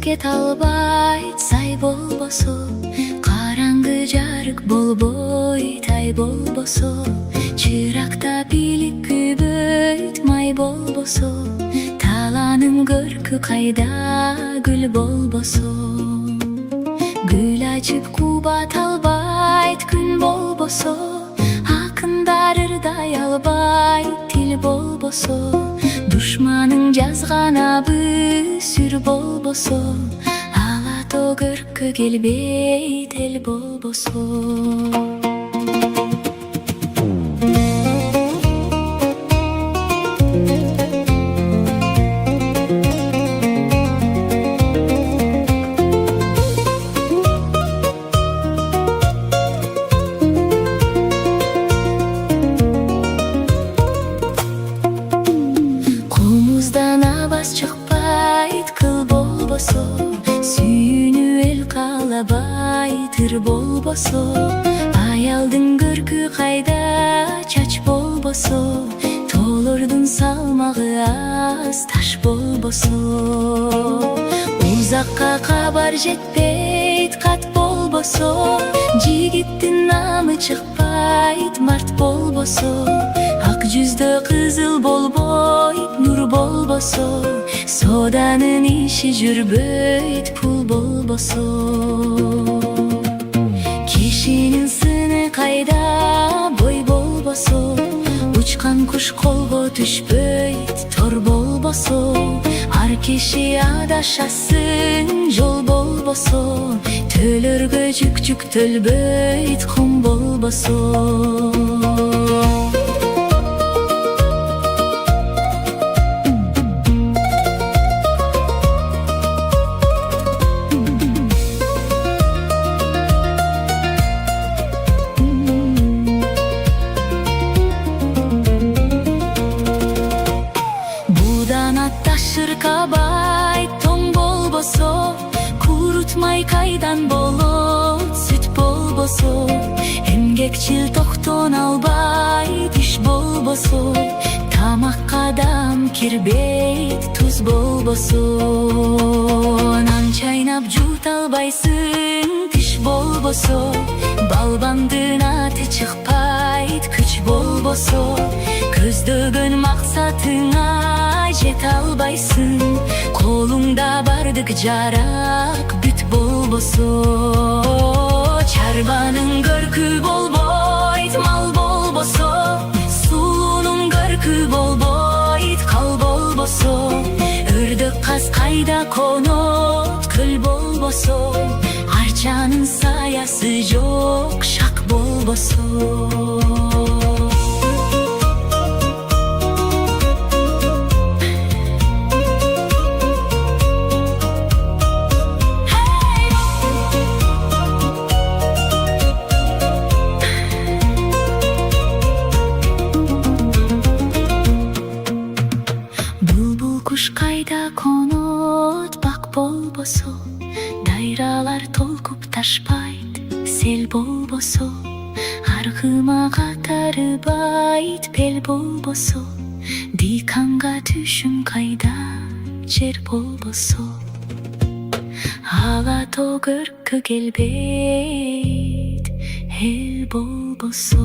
Kет албайт сай болбосо, караңгы жарык болбойт ай болбосо, чыракта пилик күбөйт май болбосо, таланын көркү кайда гүл болбосо. Гүл ачып кубат албайт күн болбосо, акындар ырдай албайт тил болбосо, душманын жазган абы сүр болбосо, ала то көркү келбейт эл болбосо. Сүйүнү эл каалабайт ыр болбосо, аялдын көркү кайда чач болбосо, тоолордун салмагы аз таш болбосо. Узакка кабар жетпейт кат болбосо, жигиттин намы чыкпайт март болбосо, ак жүздө кызыл болбойт нур болбосо, соданын иши жүрбөйт пул болбосо. Кишинин сыны кайда бой болбосо, учкан куш колго түшпөйт тор болбосо, ар киши адашасын жол болбосо, төлөргө жүк жүктөлбөйт кум болбосо. Кабайт тоң болбосо, курутмай кайдан болот сүт болбосо, эмгекчил токтон албайт иш болбосо, тамакка дам кирбейт туз болбосо, нан чайнап жута албайсың тиш болбосо, балбандын аты чыкпайт күч болбосо, көздөгөн максатыңа жете албайсың, колуңда бардык жарак бүт болбосо. Чарбанын көркү болбойт мал болбосо, сулунун көркү болбойт кал болбосо, өрдөк каз кайда конот көл болбосо, арчанын саясы жок шак болбосо. Куш кайда конот бак болбосо, дайралар толкуп ташпайт сел болбосо, аргыма катарыбайт бел болбосо, диканга түшүм кайда жер болбосо, ала то көркү келбейт эл болбосо.